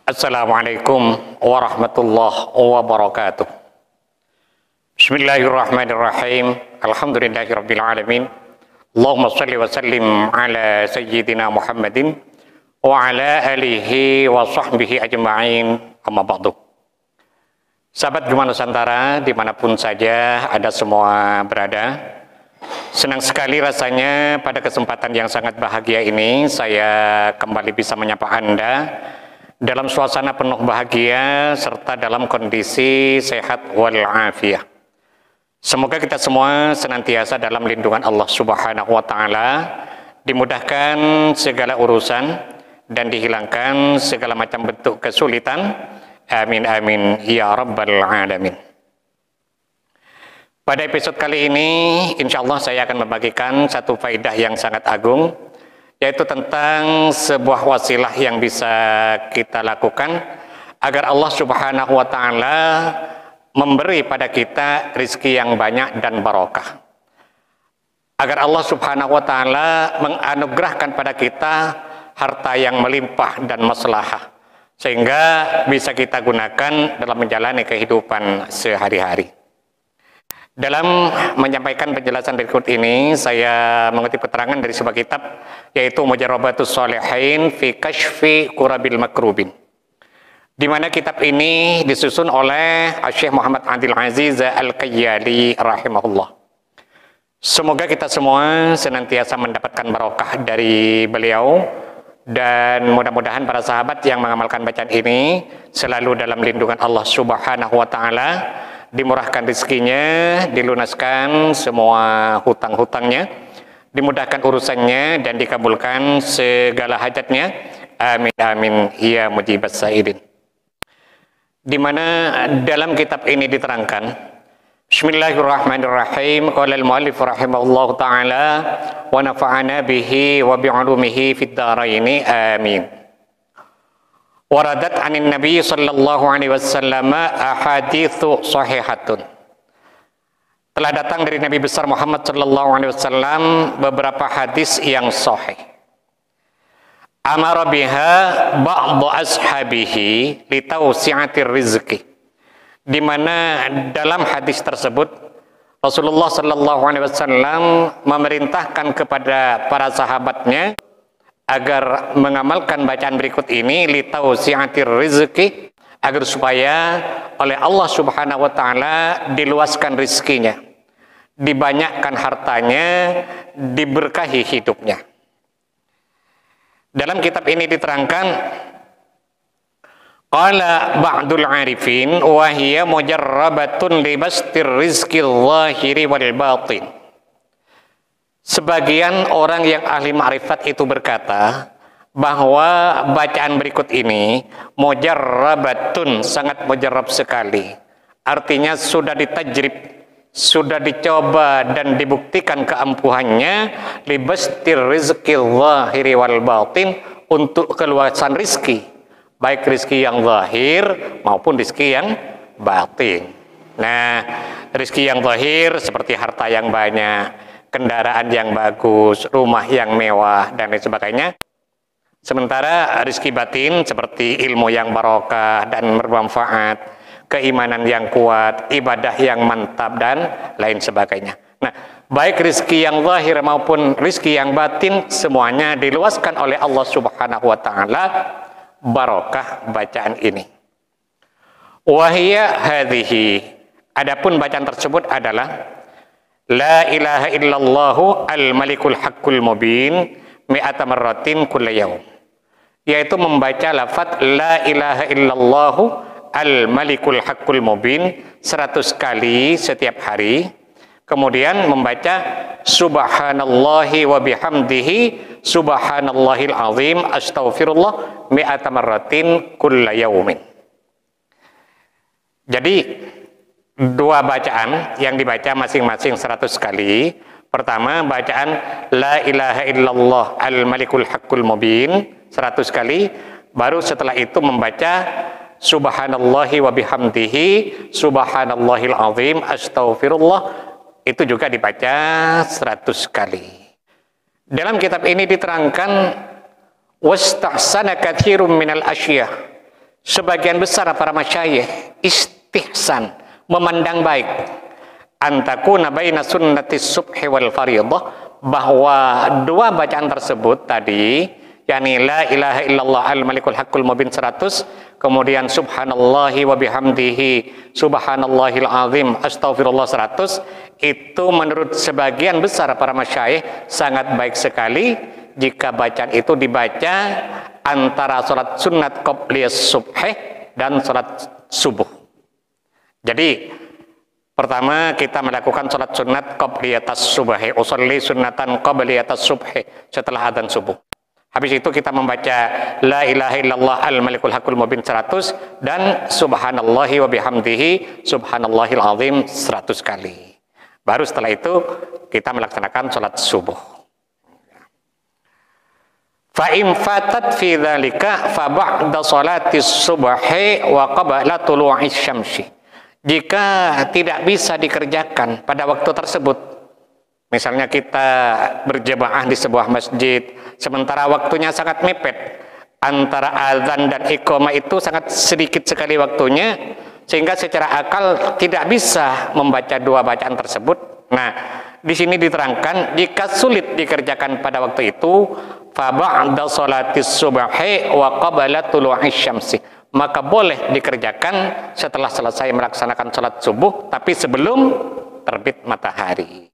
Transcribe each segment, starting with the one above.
Assalamualaikum warahmatullahi wabarakatuh. Bismillahirrahmanirrahim. Alhamdulillahirabbil alamin. Allahumma shalli wa sallim ala sayyidina Muhammadin wa ala alihi wa sahbihi ajma'in. Amma ba'du. Sahabat Gema Nusantara dimanapun saja ada semua berada, senang sekali rasanya pada kesempatan yang sangat bahagia ini saya kembali bisa menyapa Anda dalam suasana penuh bahagia serta dalam kondisi sehat walafiat. Semoga kita semua senantiasa dalam lindungan Allah Subhanahu wa taala, dimudahkan segala urusan dan dihilangkan segala macam bentuk kesulitan. Amin amin ya rabbal alamin. Pada episode kali ini insya Allah saya akan membagikan satu faedah yang sangat agung, yaitu tentang sebuah wasilah yang bisa kita lakukan agar Allah Subhanahu wa taala memberi pada kita rizki yang banyak dan barokah. Agar Allah Subhanahu wa taala menganugerahkan pada kita harta yang melimpah dan maslahah, sehingga bisa kita gunakan dalam menjalani kehidupan sehari-hari. Dalam menyampaikan penjelasan berikut ini, saya mengutip keterangan dari sebuah kitab, yaitu Mujarrabatus Shalihin fi Kashfi Kurabil Makrubin, di mana kitab ini disusun oleh Syekh Muhammad Abdul Aziz Al-Qayyali rahimahullah. Semoga kita semua senantiasa mendapatkan barokah dari beliau, dan mudah-mudahan para sahabat yang mengamalkan bacaan ini selalu dalam lindungan Allah Subhanahu wa taala, dimurahkan rezekinya, dilunaskan semua hutang-hutangnya, dimudahkan urusannya, dan dikabulkan segala hajatnya. Amin amin ya mujibas sa'ilin. Di mana dalam kitab ini diterangkan, Bismillahirrahmanirrahim. Qala al-muallif rahimahullahu taala wa nafa'ana bihi wa bi'ulumihi fid dharaini amin. Waradat anin Nabi sallallahu alaihi wasallam ahaditsu sahihatun. Telah datang dari Nabi besar Muhammad sallallahu alaihi wasallam beberapa hadis yang sahih. Amara biha ba'dhu ashabihi li tawsi'atir rizqi. Di mana dalam hadis tersebut Rasulullah sallallahu alaihi wasallam memerintahkan kepada para sahabatnya agar mengamalkan bacaan berikut ini, li tawsi'atir rizqi, agar supaya oleh Allah Subhanahu wa taala diluaskan rizkinya, dibanyakkan hartanya, diberkahi hidupnya. Dalam kitab ini diterangkan, qala ba'dul arifin wa hiya mujarrabatun li bastir rizqil zahiri wal batin. Sebagian orang yang ahli ma'rifat itu berkata bahwa bacaan berikut ini mujarrabatun, sangat mujarrab sekali. Artinya sudah ditajrib, sudah dicoba dan dibuktikan keampuhannya, libastir rizqil zahiri wal batin, untuk keluasan rizki, baik rizki yang zahir maupun rizki yang batin. Nah, rizki yang zahir seperti harta yang banyak, kendaraan yang bagus, rumah yang mewah, dan lain sebagainya. Sementara rizki batin seperti ilmu yang barokah dan bermanfaat, keimanan yang kuat, ibadah yang mantap, dan lain sebagainya. Nah, baik rizki yang zahir maupun rizki yang batin, semuanya diluaskan oleh Allah Subhanahu wa taala, barokah bacaan ini. Wahia hadhihi, adapun bacaan tersebut adalah La ilaha illallahu al-malikul haqqul mubin mi'ata marratin kulla yaum, yaitu membaca lafaz la ilaha illallahu al-malikul haqqul mubin 100 kali setiap hari, kemudian membaca subhanallahi wa bihamdihi subhanallahil azim astaghfirullah mi'ata marratin kulla yaumin. Jadi dua bacaan yang dibaca masing-masing 100 kali. Pertama bacaan la ilaha illallah al-malikul haqqul mubin 100 kali, baru setelah itu membaca subhanallahi wa bihamdihi subhanallahil azim astaghfirullah, itu juga dibaca 100 kali. Dalam kitab ini diterangkan wastahsana katsirun minal asyiyah, sebagian besar para masyayikh istihsan, memandang baik, antakuna baina sunnatis subhi wal fardhah, bahwa dua bacaan tersebut tadi, yakni la ilaha illallah al-malikul haqqul mubin 100, kemudian subhanallahi wa bihamdihi subhanallahil azim astaghfirullah 100, itu menurut sebagian besar para masyayikh sangat baik sekali jika bacaan itu dibaca antara salat sunat qabliyas subhi dan salat subuh. Jadi pertama kita melakukan salat sunat qabliyatas subhi, usolli sunnatan qabliyatas subhi, setelah adzan subuh. Habis itu kita membaca la ilaha illallah al-malikul haqqul mubin 100 dan subhanallahi wa bihamdihi subhanallahil azim 100 kali. Baru setelah itu kita melaksanakan salat subuh. Fa in fatat fi dzalika fa ba'da shalatis subhi wa qabla tulu'is syamsi. Jika tidak bisa dikerjakan pada waktu tersebut, misalnya kita berjamaah di sebuah masjid, sementara waktunya sangat mepet, antara azan dan iqamah itu sangat sedikit sekali waktunya, sehingga secara akal tidak bisa membaca dua bacaan tersebut. Nah, di sini diterangkan jika sulit dikerjakan pada waktu itu, fa ba'da sholatis subhi wa qabla tulu'is syamsi, maka boleh dikerjakan setelah selesai melaksanakan salat subuh, tapi sebelum terbit matahari.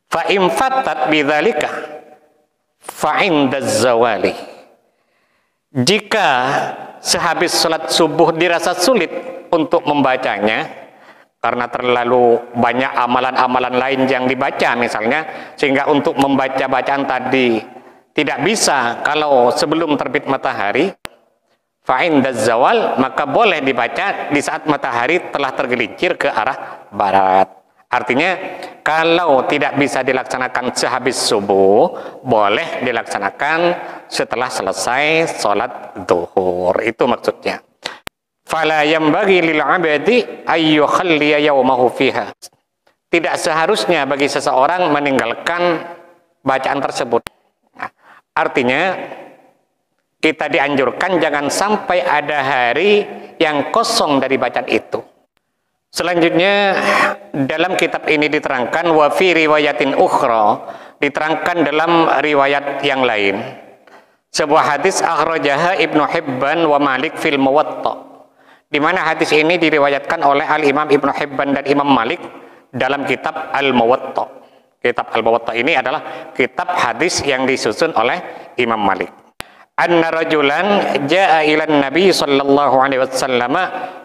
Fa in fatat bidzalika fa indaz zawali, jika sehabis salat subuh dirasa sulit untuk membacanya karena terlalu banyak amalan-amalan lain yang dibaca misalnya, sehingga untuk membaca bacaan tadi tidak bisa kalau sebelum terbit matahari, fa indaz zawal, maka boleh dibaca di saat matahari telah tergelincir ke arah barat. Artinya kalau tidak bisa dilaksanakan sehabis subuh, boleh dilaksanakan setelah selesai sholat duhur. Itu maksudnya. Fala yambaghi lil 'abdi ay yukhalliya yawmahu fiha. Tidak seharusnya bagi seseorang meninggalkan bacaan tersebut. Nah, artinya kita dianjurkan jangan sampai ada hari yang kosong dari bacaan itu. Selanjutnya dalam kitab ini diterangkan wa fi riwayatin ukhra, diterangkan dalam riwayat yang lain, sebuah hadis akhrajaha Ibnu Hibban wa Malik fil Muwatta, di mana hadis ini diriwayatkan oleh Al-Imam Ibnu Hibban dan Imam Malik dalam kitab Al-Muwatta. Kitab Al-Muwatta ini adalah kitab hadis yang disusun oleh Imam Malik. Anna rajulan jaa ilan Nabi sallallahu alaihi wasallam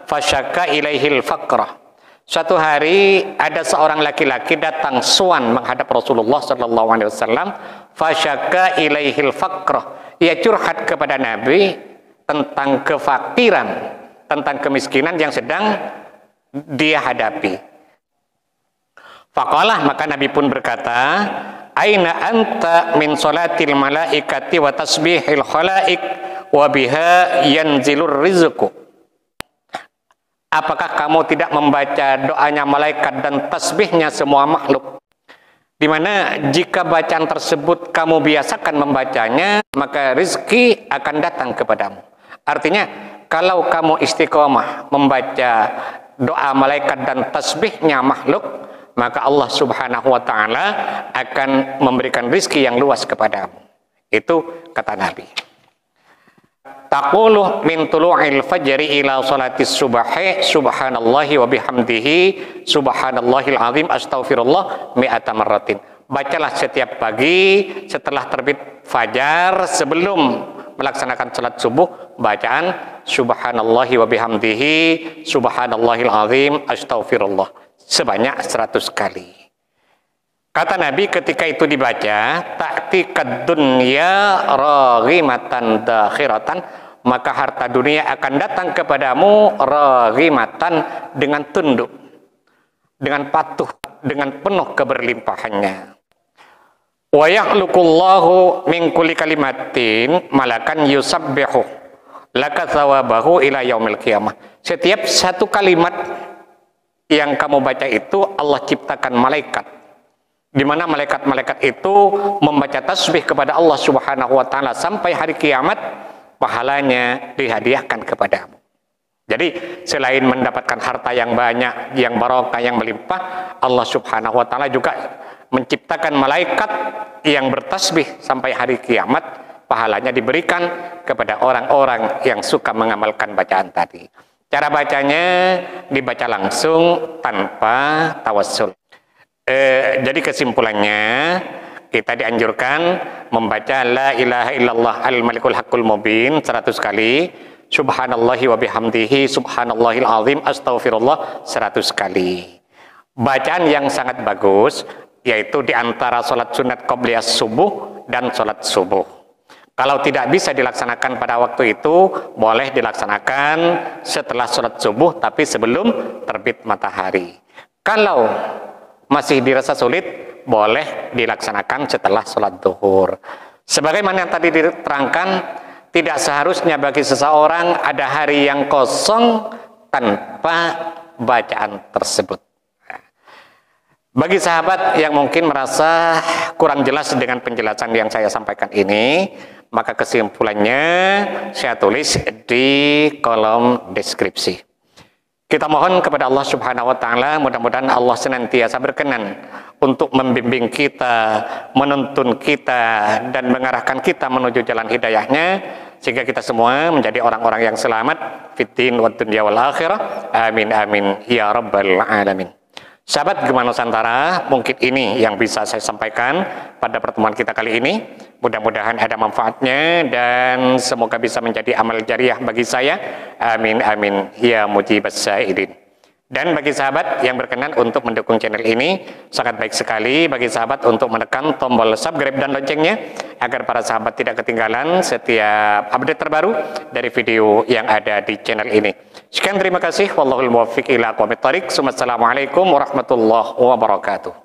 fasyaka ilaihil faqrah. Suatu hari ada seorang laki-laki datang suan menghadap Rasulullah sallallahu alaihi wasallam, fasyaka ilaihil faqrah. Ia curhat kepada Nabi tentang kefakiran, tentang kemiskinan yang sedang dia hadapi. Faqalah, maka Nabi pun berkata, aina anta min salatil malaikati wa tasbihil khalaik wa biha yanzilur rizqu. Apakah kamu tidak membaca doanya malaikat dan tasbihnya semua makhluk, di mana jika bacaan tersebut kamu biasakan membacanya, maka rezeki akan datang kepadamu. Artinya kalau kamu istiqomah membaca doa malaikat dan tasbihnya makhluk, maka Allah subhanahu wa ta'ala akan memberikan rizki yang luas kepadamu. Itu kata Nabi. Taqulu min tulu'il fajri ila salatis subhi subhanallahi wa bihamdihi subhanallahil azim astaghfirullah mi'ata marratin. Bacalah setiap pagi setelah terbit fajar sebelum melaksanakan salat subuh, bacaan subhanallahi wa bihamdihi subhanallahil azim astaghfirullah sebanyak 100 kali. Kata Nabi ketika itu dibaca, ta'tikad dunya raghimatan dakhiratan, maka harta dunia akan datang kepadamu raghimatan, dengan tunduk, dengan patuh, dengan penuh keberlimpahannya. Wa yakhluqullahu min kulli kalimatin malakan yusabbihu laka thawabahu ila yaumil qiyamah. Setiap satu kalimat yang kamu baca itu Allah ciptakan malaikat, di mana malaikat-malaikat itu membaca tasbih kepada Allah subhanahu wa ta'ala sampai hari kiamat, pahalanya dihadiahkan kepadamu. Jadi selain mendapatkan harta yang banyak, yang barokah, yang melimpah, Allah Subhanahu wa taala juga menciptakan malaikat yang bertasbih sampai hari kiamat, pahalanya diberikan kepada orang-orang yang suka mengamalkan bacaan tadi. Cara bacanya dibaca langsung tanpa tawassul. Jadi kesimpulannya, kita dianjurkan membaca la ilaha illallah al-malikul haqqul mubin 100 kali, subhanallahi wa bihamdihi subhanallahil azim astaghfirullah 100 kali. Bacaan yang sangat bagus yaitu di antara sholat sunat qobliyah subuh dan sholat subuh. Kalau tidak bisa dilaksanakan pada waktu itu, boleh dilaksanakan setelah sholat subuh tapi sebelum terbit matahari. Kalau masih dirasa sulit, boleh dilaksanakan setelah sholat duhur. Sebagaimana yang tadi diterangkan, tidak seharusnya bagi seseorang ada hari yang kosong tanpa bacaan tersebut. Bagi sahabat yang mungkin merasa kurang jelas dengan penjelasan yang saya sampaikan ini, maka kesimpulannya saya tulis di kolom deskripsi. Kita mohon kepada Allah Subhanahu wa taala, mudah-mudahan Allah senantiasa berkenan untuk membimbing kita, menuntun kita, dan mengarahkan kita menuju jalan hidayahnya, sehingga kita semua menjadi orang-orang yang selamat fid din wad dunya wal akhirah. Amin amin ya rabbal alamin. Sahabat Gema Nusantara, mungkin ini yang bisa saya sampaikan pada pertemuan kita kali ini. Mudah-mudahan ada manfaatnya dan semoga bisa menjadi amal jariah bagi saya. Amin amin ya mujibas sa'ilin. Dan bagi sahabat yang berkenan untuk mendukung channel ini, sangat baik sekali bagi sahabat untuk menekan tombol subscribe dan loncengnya agar para sahabat tidak ketinggalan setiap update terbaru dari video yang ada di channel ini. Sekian, terima kasih. Wallahul muwaffiq ila aqwamit thoriq. Wassalamualaikum warahmatullahi wabarakatuh.